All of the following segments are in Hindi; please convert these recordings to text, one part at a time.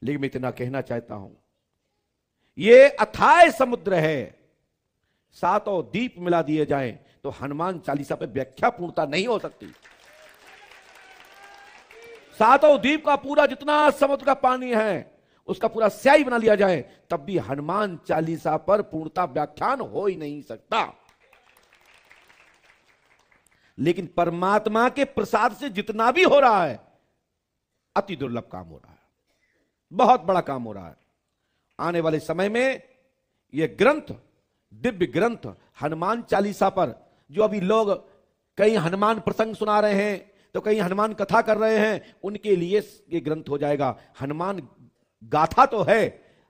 लेकिन मैं इतना कहना चाहता हूं, ये अथाह समुद्र है, सातों दीप मिला दिए जाएं तो हनुमान चालीसा पे व्याख्या पूर्णता नहीं हो सकती। सातों द्वीप का पूरा जितना समुद्र का पानी है उसका पूरा स्याही बना लिया जाए तब भी हनुमान चालीसा पर पूर्णता व्याख्यान हो ही नहीं सकता। लेकिन परमात्मा के प्रसाद से जितना भी हो रहा है अति दुर्लभ काम हो रहा है, बहुत बड़ा काम हो रहा है। आने वाले समय में यह ग्रंथ, दिव्य ग्रंथ हनुमान चालीसा पर, जो अभी लोग कहीं हनुमान प्रसंग सुना रहे हैं तो कहीं हनुमान कथा कर रहे हैं, उनके लिए यह ग्रंथ हो जाएगा। हनुमान गाथा तो है,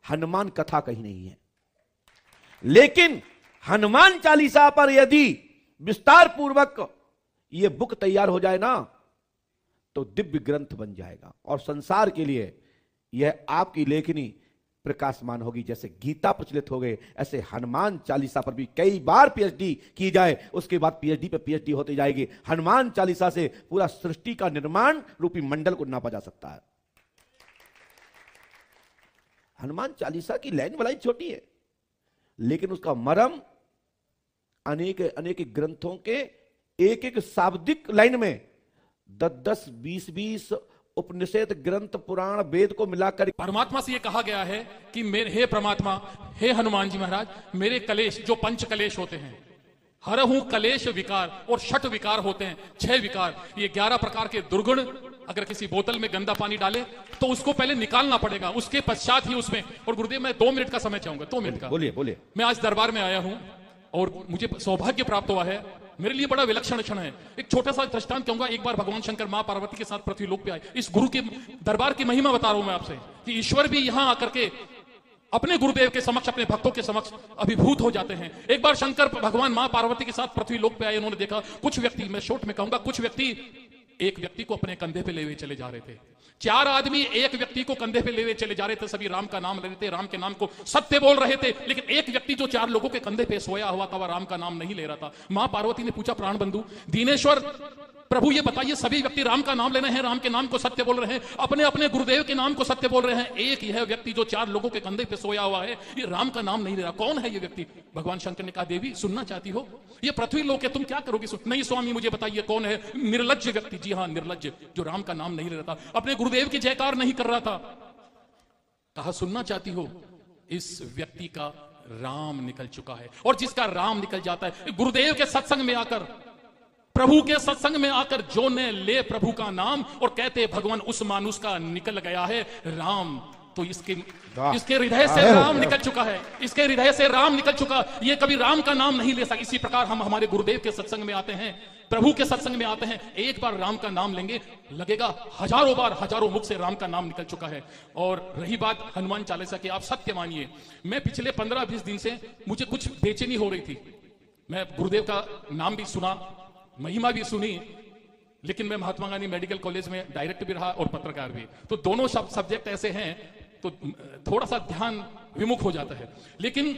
हनुमान कथा कहीं नहीं है। लेकिन हनुमान चालीसा पर यदि विस्तार पूर्वक यह बुक तैयार हो जाए ना तो दिव्य ग्रंथ बन जाएगा और संसार के लिए यह आपकी लेखनी प्रकाशमान होगी। जैसे गीता प्रचलित हो गए, ऐसे हनुमान चालीसा पर भी कई बार पीएचडी की जाए, उसके बाद पीएचडी पे पीएचडी होती जाएगी। हनुमान चालीसा से पूरा सृष्टि का निर्माण रूपी मंडल को नापा जा सकता है। हनुमान चालीसा की लाइन बड़ी छोटी है, लेकिन उसका मर्म अनेक अनेक ग्रंथों के एक एक शाब्दिक लाइन में 10-10, 20-20 उपनिषद ग्रंथ पुराण वेद को मिलाकर परमात्मा से यह कहा गया है कि मेरे हे परमात्मा, हे हनुमान जी महाराज, मेरे कलेश जो पंच कलेश होते हैं, हरहूं कलेश विकार, और षट विकार होते हैं, 6 विकार, ये 11 प्रकार के दुर्गुण अगर किसी बोतल में गंदा पानी डाले तो उसको पहले निकालना पड़ेगा, उसके पश्चात ही उसमें। और गुरुदेव मैं 2 मिनट का समय चाहूंगा, 2 मिनट का। बोलिए बोलिए। मैं आज दरबार में आया हूं और मुझे सौभाग्य प्राप्त हुआ है, मेरे लिए बड़ा विलक्षण क्षण है। एक छोटा सा दृष्टांत कहूंगा। एक बार भगवान शंकर मां पार्वती के साथ पृथ्वी लोक पे आए। इस गुरु के दरबार की महिमा बता रहा हूं मैं आपसे कि ईश्वर भी यहां आकर के अपने गुरुदेव के समक्ष, अपने भक्तों के समक्ष अभिभूत हो जाते हैं। एक बार शंकर भगवान मां पार्वती के साथ पृथ्वी लोक पे आए। उन्होंने देखा कुछ व्यक्ति, मैं शॉर्ट में कहूंगा, कुछ व्यक्ति एक व्यक्ति को अपने कंधे पे ले हुए चले जा रहे थे। 4 आदमी एक व्यक्ति को कंधे पे ले हुए चले जा रहे थे। सभी राम का नाम ले रहे थे, राम के नाम को सत्य बोल रहे थे। लेकिन एक व्यक्ति जो 4 लोगों के कंधे पे सोया हुआ था, वह राम का नाम नहीं ले रहा था। मां पार्वती ने पूछा, प्राण बंधु दीनेश्वर प्रभु, ये बताइए, सभी व्यक्ति राम का नाम ले रहे हैं, राम के नाम को सत्य बोल रहे हैं, अपने अपने गुरुदेव के नाम को सत्य बोल रहे हैं, एक यह व्यक्ति जो 4 लोगों के कंधे पे सोया हुआ है, ये राम का नाम नहीं ले रहा, कौन है ये व्यक्ति? भगवान शंकर ने कहा, देवी सुनना चाहती हो? ये पृथ्वी लोक है, तुम क्या करोगी? नहीं स्वामी, मुझे बताइए कौन है? निर्लज्ज व्यक्ति। जी हाँ, निर्लज्ज, जो राम का नाम नहीं ले रहा था, अपने गुरुदेव की जयकार नहीं कर रहा था। कहा, सुनना चाहती हो? इस व्यक्ति का राम निकल चुका है। और जिसका राम निकल जाता है, गुरुदेव के सत्संग में आकर, प्रभु के सत्संग में आकर जो ने ले प्रभु का नाम और कहते भगवान उस मानुष का निकल गया है राम, तो इसके हृदय से राम निकल चुका है, इसके हृदय से राम निकल चुका। ये कभी राम का नाम नहीं ले सकता। इसी प्रकार हम हमारे गुरुदेव के सत्संग में आते हैं, प्रभु के सत्संग में आते हैं, एक बार राम का नाम लेंगे, लगेगा हजारों बार, हजारों मुख से राम का नाम निकल चुका है। और रही बात हनुमान चालीसा की, आप सत्य मानिए, मैं पिछले 15-20 दिन से मुझे कुछ बेचैनी हो रही थी। मैं गुरुदेव का नाम भी सुना, महिमा भी सुनी, लेकिन मैं महात्मा गांधी मेडिकल कॉलेज में डायरेक्ट भी रहा और पत्रकार भी, तो दोनों सब्जेक्ट ऐसे हैं तो थोड़ा सा ध्यान विमुख हो जाता है। लेकिन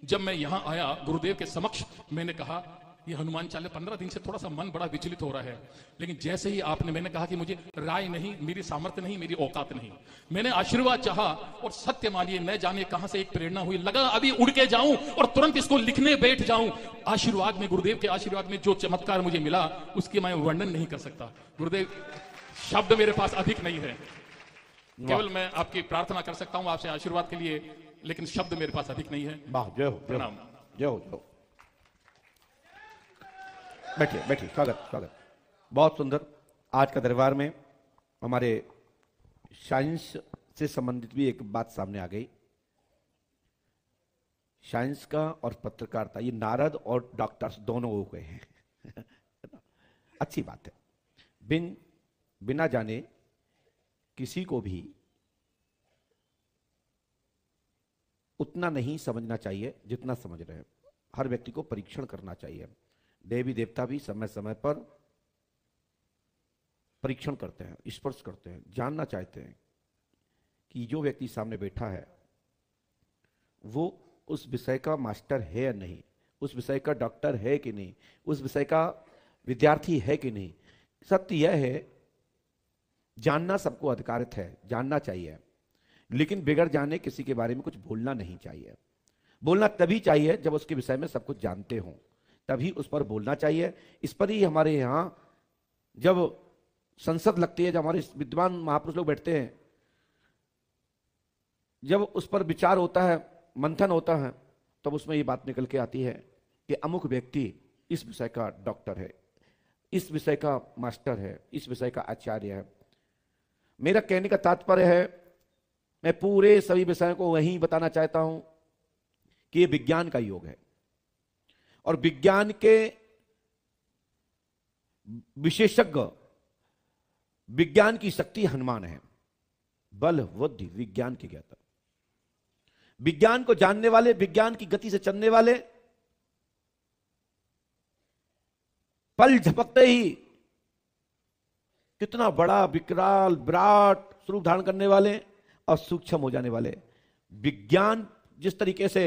जब मैं यहां आया गुरुदेव के समक्ष, मैंने कहा ये हनुमान चालीसा 15 दिन से थोड़ा सा मन बड़ा विचलित हो रहा है। लेकिन जैसे ही आपने, मैंने कहा कि मुझे राय नहीं, मेरी सामर्थ्य नहीं, मेरी औकात नहीं, मैंने आशीर्वाद चाहा और सत्य मानिए न जाने कहां से एक प्रेरणा हुई, लगा अभी उड़ के जाऊं और तुरंत इसको लिखने बैठ जाऊं। आशीर्वाद में, गुरुदेव के आशीर्वाद में जो चमत्कार मुझे मिला उसकी मैं वर्णन नहीं कर सकता। गुरुदेव, शब्द मेरे पास अधिक नहीं है, केवल मैं आपकी प्रार्थना कर सकता हूं आपसे आशीर्वाद के लिए, लेकिन शब्द मेरे पास अधिक नहीं है। प्रणाम। जय हो। बैठिए बैठिए, स्वागत स्वागत। बहुत सुंदर। आज का दरबार में हमारे साइंस से संबंधित भी एक बात सामने आ गई। साइंस का और पत्रकारिता, ये नारद और डॉक्टर्स दोनों हो गए हैं। अच्छी बात है। बिना जाने किसी को भी उतना नहीं समझना चाहिए जितना समझ रहे हैं। हर व्यक्ति को परीक्षण करना चाहिए। देवी देवता भी समय समय पर परीक्षण करते हैं, स्पर्श करते हैं, जानना चाहते हैं कि जो व्यक्ति सामने बैठा है वो उस विषय का मास्टर है या नहीं, उस विषय का डॉक्टर है कि नहीं, उस विषय का विद्यार्थी है कि नहीं। सत्य यह है, जानना सबको अधिकारित है, जानना चाहिए। लेकिन बिगड़ जाने किसी के बारे में कुछ बोलना नहीं चाहिए। बोलना तभी चाहिए जब उसके विषय में सब कुछ जानते हो, तभी उस पर बोलना चाहिए। इस पर ही हमारे यहाँ जब संसद लगती है, जब हमारे विद्वान महापुरुष लोग बैठते हैं, जब उस पर विचार होता है, मंथन होता है, तब उसमें ये बात निकल के आती है कि अमुक व्यक्ति इस विषय का डॉक्टर है, इस विषय का मास्टर है, इस विषय का आचार्य है। मेरा कहने का तात्पर्य है, मैं पूरे सभी विषयों को वहीं बताना चाहता हूं कि ये विज्ञान का योग है और विज्ञान के विशेषज्ञ, विज्ञान की शक्ति हनुमान है। बल बुद्धि विज्ञान की ज्ञाता, विज्ञान को जानने वाले, विज्ञान की गति से चलने वाले, पल झपकते ही कितना बड़ा विकराल विराट स्वरूप धारण करने वाले और सूक्ष्म हो जाने वाले। विज्ञान जिस तरीके से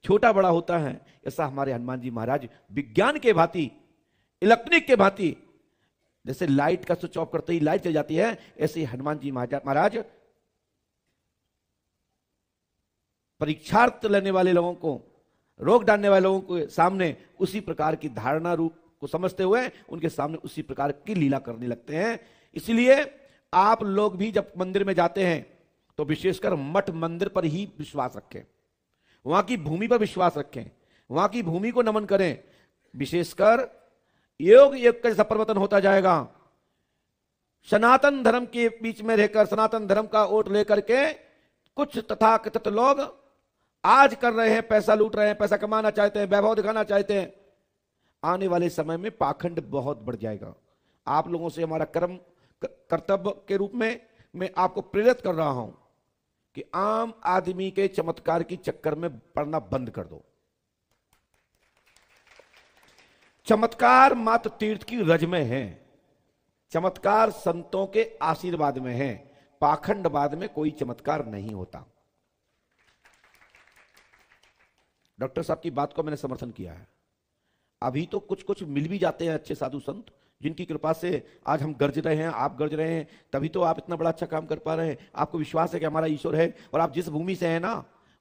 छोटा बड़ा होता है, ऐसा हमारे हनुमान जी महाराज विज्ञान के भांति, इलेक्ट्रिक के भांति, जैसे लाइट का स्विच ऑफ करते ही लाइट चल जाती है, ऐसे ही हनुमान जी महाराज परीक्षार्थ लेने वाले लोगों को, रोक डालने वाले लोगों के सामने उसी प्रकार की धारणा रूप को समझते हुए उनके सामने उसी प्रकार की लीला करने लगते हैं। इसलिए आप लोग भी जब मंदिर में जाते हैं तो विशेषकर मठ मंदिर पर ही विश्वास रखें, वहां की भूमि पर विश्वास रखें, वहां की भूमि को नमन करें। विशेषकर योग योग का जैसा परिवर्तन होता जाएगा, सनातन धर्म के बीच में रहकर सनातन धर्म का वोट लेकर के कुछ तथाकथित लोग आज कर रहे हैं, पैसा लूट रहे हैं, पैसा कमाना चाहते हैं, वैभव दिखाना चाहते हैं। आने वाले समय में पाखंड बहुत बढ़ जाएगा। आप लोगों से हमारा कर्तव्य के रूप में मैं आपको प्रेरित कर रहा हूं कि आम आदमी के चमत्कार की चक्कर में पड़ना बंद कर दो। चमत्कार मात्र तीर्थ की रज में है, चमत्कार संतों के आशीर्वाद में है, पाखंडवाद में कोई चमत्कार नहीं होता। डॉक्टर साहब की बात को मैंने समर्थन किया है। अभी तो कुछ कुछ मिल भी जाते हैं अच्छे साधु संत, जिनकी कृपा से आज हम गर्ज रहे हैं, आप गर्ज रहे हैं, तभी तो आप इतना बड़ा अच्छा काम कर पा रहे हैं। आपको विश्वास है कि हमारा ईश्वर है, और आप जिस भूमि से हैं ना,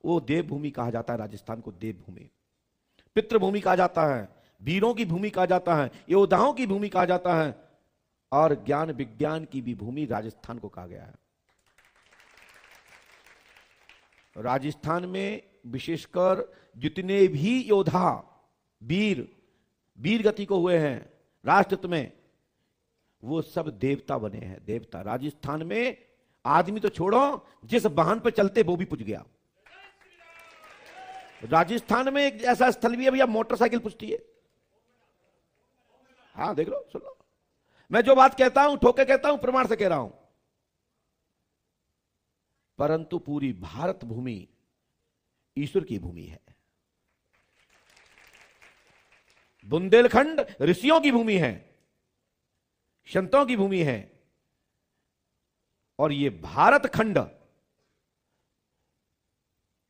वो देवभूमि कहा जाता है। राजस्थान को देवभूमि, पितृभूमि कहा जाता है, वीरों की भूमि कहा जाता है, योद्धाओं की भूमि कहा जाता है, और ज्ञान विज्ञान की भी भूमि राजस्थान को कहा गया है। राजस्थान में विशेषकर जितने भी योद्धा वीर गति को हुए हैं राष्ट्रहित में, वो सब देवता बने हैं। देवता राजस्थान में आदमी तो छोड़ो, जिस वाहन पर चलते वो भी पूज गया। राजस्थान में एक ऐसा स्थल भी है भैया, मोटरसाइकिल पूजती है। हाँ देख लो, सुन लो, मैं जो बात कहता हूं ठोके कहता हूं, प्रमाण से कह रहा हूं। परंतु पूरी भारत भूमि ईश्वर की भूमि है। बुंदेलखंड ऋषियों की भूमि है, संतों की भूमि है, और ये भारत खंड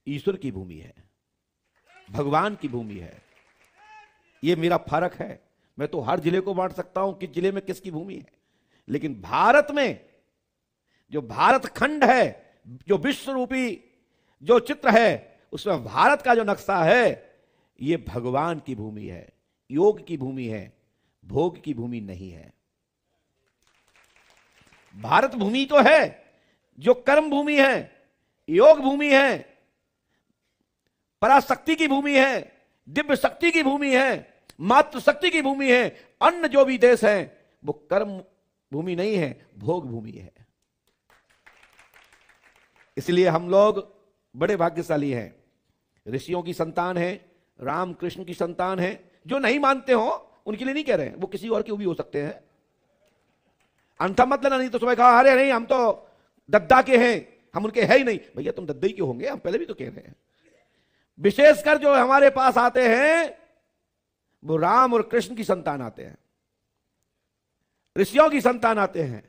ईश्वर की भूमि है, भगवान की भूमि है। ये मेरा फर्क है। मैं तो हर जिले को बांट सकता हूं किस जिले में किसकी भूमि है, लेकिन भारत में जो भारत खंड है, जो विश्व रूपी जो चित्र है, उसमें भारत का जो नक्शा है, ये भगवान की भूमि है, योग की भूमि है, भोग की भूमि नहीं है। भारत भूमि तो है जो कर्म भूमि है, योग भूमि है, पराशक्ति की भूमि है, दिव्य शक्ति की भूमि है, मातृ शक्ति की भूमि है। अन्य जो भी देश है वो कर्म भूमि नहीं है, भोग भूमि है। इसलिए हम लोग बड़े भाग्यशाली हैं, ऋषियों की संतान है, राम कृष्ण की संतान है। जो नहीं मानते हो उनके लिए नहीं कह रहे हैं, वो किसी और के भी हो सकते हैं। अंथा मत लेना, नहीं तो सुबह कहा अरे नहीं हम तो दद्दा के हैं, हम उनके है ही नहीं। भैया तुम दद्दा ही क्यों होंगे, हम पहले भी तो कह रहे हैं। विशेषकर जो हमारे पास आते हैं वो राम और कृष्ण की संतान आते हैं, ऋषियों की संतान आते हैं।